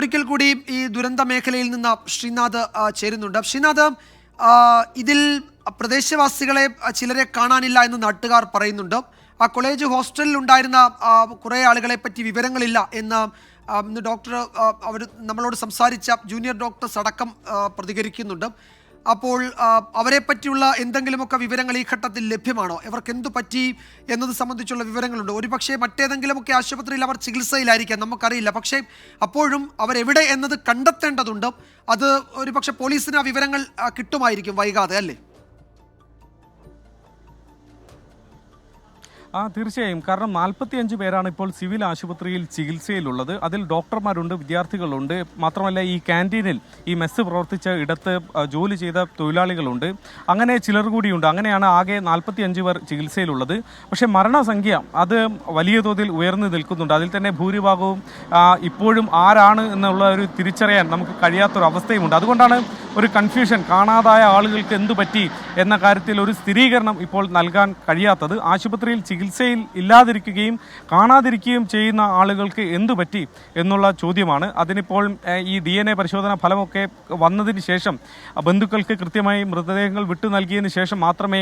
ഒരിക്കൽ കൂടി ഈ ദുരന്ത മേഖലയിൽ നിന്ന് ശ്രീനാഥ് ചേരുന്നുണ്ട്. ശ്രീനാഥ്, ഇതിൽ പ്രദേശവാസികളെ ചിലരെ കാണാനില്ല എന്ന് നാട്ടുകാർ പറയുന്നുണ്ട്. ആ കോളേജ് ഹോസ്റ്റലിൽ ഉണ്ടായിരുന്ന കുറേ ആളുകളെ പറ്റി വിവരങ്ങളില്ല എന്ന് ഡോക്ടർ അവർ നമ്മളോട് സംസാരിച്ച ജൂനിയർ ഡോക്ടേഴ്സ് അടക്കം പ്രതികരിക്കുന്നുണ്ട്. അപ്പോൾ അവരെ പറ്റിയുള്ള എന്തെങ്കിലുമൊക്കെ വിവരങ്ങൾ ഈ ഘട്ടത്തിൽ ലഭ്യമാണോ? ഇവർക്ക് എന്തു പറ്റി എന്നത് സംബന്ധിച്ചുള്ള വിവരങ്ങളുണ്ട്. ഒരുപക്ഷെ മറ്റേതെങ്കിലുമൊക്കെ ആശുപത്രിയിൽ അവർ ചികിത്സയിലായിരിക്കാം, നമുക്കറിയില്ല. പക്ഷേ അപ്പോഴും അവരെവിടെ എന്നത് കണ്ടെത്തേണ്ടതുണ്ട്. അത് ഒരുപക്ഷെ പോലീസിന് ആ വിവരങ്ങൾ കിട്ടുമായിരിക്കും വൈകാതെ, അല്ലേ? തീർച്ചയായും. കാരണം 45 പേരാണ് ഇപ്പോൾ സിവിൽ ആശുപത്രിയിൽ ചികിത്സയിലുള്ളത്. അതിൽ ഡോക്ടർമാരുണ്ട്, വിദ്യാർത്ഥികളുണ്ട്. മാത്രമല്ല ഈ ക്യാൻറ്റീനിൽ ഈ മെസ്സ് പ്രവർത്തിച്ച ഇടത്ത് ജോലി ചെയ്ത തൊഴിലാളികളുണ്ട്. അങ്ങനെ ചിലർ കൂടിയുണ്ട്. അങ്ങനെയാണ് ആകെ 45 പേർ ചികിത്സയിലുള്ളത്. പക്ഷേ മരണസംഖ്യ അത് വലിയ തോതിൽ ഉയർന്നു നിൽക്കുന്നുണ്ട്. അതിൽ തന്നെ ഭൂരിഭാഗവും ഇപ്പോഴും ആരാണ് എന്നുള്ള ഒരു തിരിച്ചറിയാൻ നമുക്ക് കഴിയാത്തൊരവസ്ഥയുമുണ്ട്. അതുകൊണ്ടാണ് ഒരു കൺഫ്യൂഷൻ, കാണാതായ ആളുകൾക്ക് എന്തു പറ്റി എന്ന കാര്യത്തിൽ ഒരു സ്ഥിരീകരണം ഇപ്പോൾ നൽകാൻ കഴിയാത്തത്. ആശുപത്രിയിൽ ചികിത്സയിൽ ഇല്ലാതിരിക്കുകയും കാണാതിരിക്കുകയും ചെയ്യുന്ന ആളുകൾക്ക് എന്തു പറ്റി എന്നുള്ള ചോദ്യമാണ്. അതിനിപ്പോൾ ഈ DNA പരിശോധന ഫലമൊക്കെ വന്നതിന് ശേഷം ബന്ധുക്കൾക്ക് കൃത്യമായി മൃതദേഹങ്ങൾ വിട്ടു നൽകിയതിന് ശേഷം മാത്രമേ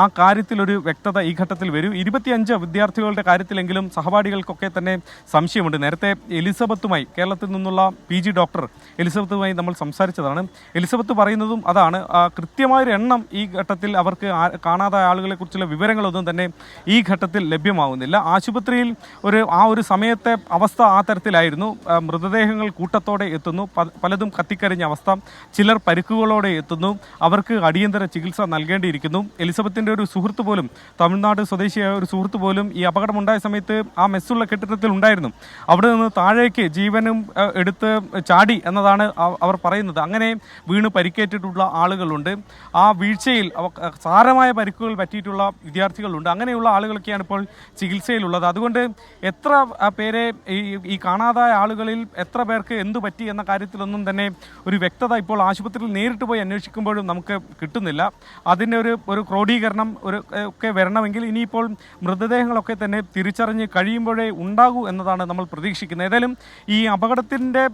ആ കാര്യത്തിലൊരു വ്യക്തത ഈ ഘട്ടത്തിൽ വരൂ. 25 വിദ്യാർത്ഥികളുടെ കാര്യത്തിലെങ്കിലും സഹപാഠികൾക്കൊക്കെ തന്നെ സംശയമുണ്ട്. നേരത്തെ എലിസബത്തുമായി, കേരളത്തിൽ നിന്നുള്ള PG ഡോക്ടർ എലിസബത്തുമായി നമ്മൾ സംസാരിച്ചതാണ്. എലിസബത്ത് പറയുന്നതും അതാണ്. കൃത്യമായൊരു എണ്ണം ഈ ഘട്ടത്തിൽ അവർക്ക് കാണാതായ ആളുകളെ കുറിച്ചുള്ള വിവരങ്ങളൊന്നും തന്നെ ഈ ഘട്ടത്തിൽ ലഭ്യമാവുന്നില്ല. ആശുപത്രിയിൽ ഒരു സമയത്തെ അവസ്ഥ ആ തരത്തിലായിരുന്നു. മൃതദേഹങ്ങൾ കൂട്ടത്തോടെ എത്തുന്നു, പലതും കത്തിക്കരിഞ്ഞ അവസ്ഥ, ചിലർ പരിക്കുകളോടെ എത്തുന്നു, അവർക്ക് അടിയന്തര ചികിത്സ നൽകേണ്ടിയിരിക്കുന്നു. എലിസബത്തിൻ്റെ ഒരു സുഹൃത്ത് പോലും, തമിഴ്നാട് സ്വദേശിയായ ഒരു സുഹൃത്ത് പോലും ഈ അപകടമുണ്ടായ സമയത്ത് ആ മെസ്സുള്ള കെട്ടിടത്തിൽ ഉണ്ടായിരുന്നു. അവിടെ നിന്ന് താഴേക്ക് ജീവനും എടുത്ത് ചാടി എന്നതാണ് അവർ പറയുന്നത്. അങ്ങനെ വീണ് പരിക്കേറ്റിട്ടുള്ള ആളുകളുണ്ട്. ആ വീഴ്ചയിൽ സാരമായ പരിക്കുകൾ പറ്റിയിട്ടുള്ള വിദ്യാർത്ഥികളുണ്ട്. അങ്ങനെയുള്ള ആളുകളൊക്കെയാണ് ഇപ്പോൾ ചികിത്സയിലുള്ളത്. അതുകൊണ്ട് എത്ര പേരെ ഈ കാണാതായ ആളുകളിൽ എത്ര പേർക്ക് എന്തു പറ്റി എന്ന കാര്യത്തിലൊന്നും തന്നെ ഒരു വ്യക്തത ഇപ്പോൾ ആശുപത്രിയിൽ നേരിട്ട് പോയി അന്വേഷിക്കുമ്പോഴും നമുക്ക് കിട്ടുന്നില്ല. അതിൻ്റെ ഒരു ക്രോഡീകരണം ഒക്കെ വരണമെങ്കിൽ ഇനിയിപ്പോൾ മൃതദേഹങ്ങളൊക്കെ തന്നെ തിരിച്ചറിഞ്ഞ് കഴിയുമ്പോഴേ ഉണ്ടാകൂ എന്നതാണ് നമ്മൾ പ്രതീക്ഷിക്കുന്നത്. ഏതായാലും ഈ അപകടത്തിൻ്റെ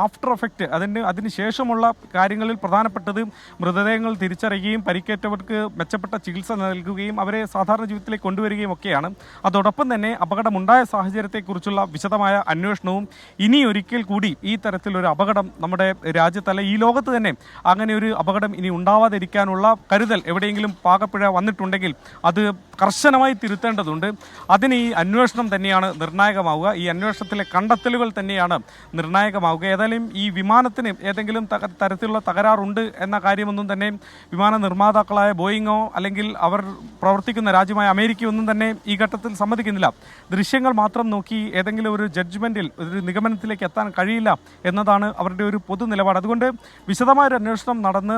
ആഫ്റ്റർ എഫക്റ്റ്, അതിന് ശേഷമുള്ള കാര്യങ്ങളിൽ പ്രധാനപ്പെട്ടത് മൃതദേഹങ്ങൾ തിരിച്ചറിയുകയും പരിക്കേറ്റവർക്ക് മെച്ചപ്പെട്ട ചികിത്സ നൽകുകയും അവരെ സാധാരണ ജീവിതത്തിലേക്ക് കൊണ്ടുവരികയും ഒക്കെയാണ്. അതോടൊപ്പം തന്നെ അപകടമുണ്ടായ സാഹചര്യത്തെക്കുറിച്ചുള്ള വിശദമായ അന്വേഷണവും ഇനി ഒരിക്കൽ കൂടി ഈ തരത്തിലൊരു അപകടം നമ്മുടെ രാജ്യത്തല്ല, ഈ ലോകത്ത് തന്നെ അങ്ങനെ ഒരു അപകടം ഇനി ഉണ്ടാവാതിരിക്കാനുള്ള കരുതൽ എവിടെയെങ്കിലും പാകപ്പിഴ വന്നിട്ടുണ്ടെങ്കിൽ അത് കർശനമായി തിരുത്തേണ്ടതുണ്ട്. അതിന് ഈ അന്വേഷണം തന്നെയാണ് നിർണായകമാവുക. ഈ അന്വേഷണത്തിലെ കണ്ടെത്തലുകൾ തന്നെയാണ് നിർണായകമാവുക. ഏതായാലും ഈ വിമാനത്തിന് ഏതെങ്കിലും തരത്തിലുള്ള തകരാറുണ്ട് എന്ന കാര്യമൊന്നും തന്നെ വിമാന നിർമ്മാതാക്കളായ ബോയിങ്ങോ അല്ലെങ്കിൽ അവർ പ്രവർത്തിക്കുന്ന രാജ്യമായ അമേരിക്കയോ ഒന്നും തന്നെ ഈ ഘട്ടത്തിൽ സമ്മതിക്കുന്നില്ല. ദൃശ്യങ്ങൾ മാത്രം നോക്കി ഏതെങ്കിലും ഒരു ജഡ്ജ്മെൻറ്റിൽ, ഒരു നിഗമനത്തിലേക്ക് എത്താൻ കഴിയില്ല എന്നതാണ് അവരുടെ ഒരു പൊതു നിലപാട്. അതുകൊണ്ട് വിശദമായൊരു അന്വേഷണം നടന്ന്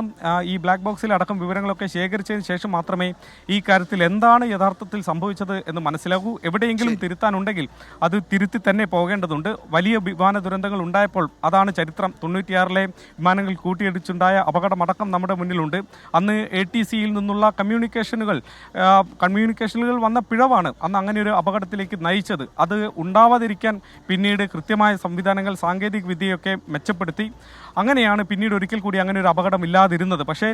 ഈ ബ്ലാക്ക് ബോക്സിൽ അടക്കം വിവരങ്ങളൊക്കെ ശേഖരിച്ചതിന് ശേഷം മാത്രമേ ഈ കാര്യത്തിൽ എന്താണ് യഥാർത്ഥത്തിൽ സംഭവിച്ചത് എന്ന് മനസ്സിലാകൂ. എവിടെയെങ്കിലും തിരുത്താനുണ്ടെങ്കിൽ അത് തിരുത്തി തന്നെ പോകേണ്ടതുണ്ട്. വലിയ വിമാന ദുരന്തങ്ങൾ ഉണ്ടായപ്പോൾ അതാണ് ചരിത്രം. 96-ലെ വിമാനങ്ങൾ കൂട്ടിയിടിച്ചുണ്ടായ അപകടമടക്കം നമ്മുടെ മുന്നിലുണ്ട്. അന്ന് ATCയിൽ നിന്നുള്ള കമ്മ്യൂണിക്കേഷനുകൾ വന്ന പിഴവാണ് അന്ന് അങ്ങനെ ഒരു അപകടത്തിലേക്ക് നയിച്ചത്. അത് ഉണ്ടാവാതിരിക്കാൻ പിന്നീട് കൃത്യമായ സംവിധാനങ്ങൾ, സാങ്കേതിക വിദ്യയൊക്കെ മെച്ചപ്പെടുത്തി. അങ്ങനെയാണ് പിന്നീട് ഒരിക്കൽ കൂടി അങ്ങനെ ഒരു അപകടം ഇല്ലാതിരുന്നത്. പക്ഷേ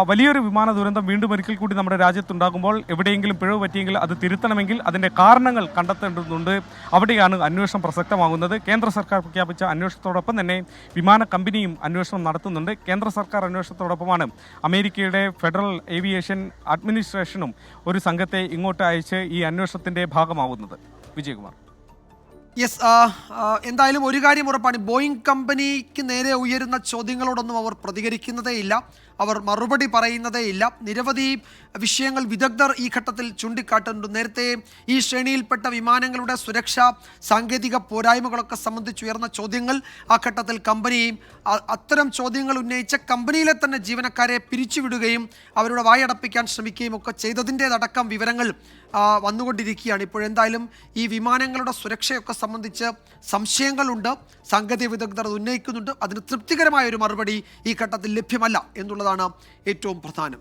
വലിയൊരു വിമാന ദുരന്തം വീണ്ടും ഒരിക്കൽ കൂടി നമ്മുടെ രാജ്യത്തുണ്ടാകുമ്പോൾ എവിടെയെങ്കിലും പിഴവ് പറ്റിയെങ്കിൽ അത് തിരുത്തണമെങ്കിൽ അതിൻ്റെ കാരണങ്ങൾ കണ്ടെത്തേണ്ടതുണ്ട്. അവിടെയാണ് അന്വേഷണം പ്രസക്തമാകുന്നത്. കേന്ദ്ര സർക്കാർ പ്രഖ്യാപിച്ച അന്വേഷണത്തോടൊപ്പം തന്നെ വിമാന കമ്പനിയും അന്വേഷണം നടത്തുന്നുണ്ട്. കേന്ദ്ര സർക്കാർ അന്വേഷണത്തോടൊപ്പമാണ് അമേരിക്കയുടെ ഫെഡറൽ ഏവിയേഷൻ അഡ്മിനിസ്ട്രേഷനും ഒരു സംഘത്തെ ഇങ്ങോട്ട് അയച്ച് ഈ അന്വേഷണത്തിൻ്റെ ഭാഗമാവുന്നത്. വിജയകുമാർ. യെസ്, എന്തായാലും ഒരു കാര്യം ഉറപ്പാണ്, ബോയിങ് കമ്പനിക്ക് നേരെ ഉയരുന്ന ചോദ്യങ്ങളോടൊന്നും അവർ പ്രതികരിക്കുന്നതേ ഇല്ല, അവർ മറുപടി പറയുന്നതേ ഇല്ല. നിരവധി വിഷയങ്ങൾ വിദഗ്ധർ ഈ ഘട്ടത്തിൽ ചൂണ്ടിക്കാട്ടുന്നുണ്ട്. നേരത്തെ ഈ ശ്രേണിയിൽപ്പെട്ട വിമാനങ്ങളുടെ സുരക്ഷ, സാങ്കേതിക പോരായ്മകളൊക്കെ സംബന്ധിച്ചുയർന്ന ചോദ്യങ്ങൾ ആ ഘട്ടത്തിൽ കമ്പനി അത്തരം ചോദ്യങ്ങൾ ഉന്നയിച്ച കമ്പനിയിലെ തന്നെ ജീവനക്കാരെ പിരിച്ചുവിടുകയും അവരുടെ വായടപ്പിക്കാൻ ശ്രമിക്കുകയും ഒക്കെ ചെയ്തതിൻ്റെതടക്കം വിവരങ്ങൾ വന്നുകൊണ്ടിരിക്കുകയാണ്. ഇപ്പോഴെന്തായാലും ഈ വിമാനങ്ങളുടെ സുരക്ഷയൊക്കെ സംബന്ധിച്ച് സംശയങ്ങളുണ്ട്, സാങ്കേതിക വിദഗ്ധർ ഉന്നയിക്കുന്നുണ്ട്. അതിന് തൃപ്തികരമായ ഒരു മറുപടി ഈ ഘട്ടത്തിൽ ലഭ്യമല്ല എന്നുള്ളതാണ് ഏറ്റവും പ്രധാനം.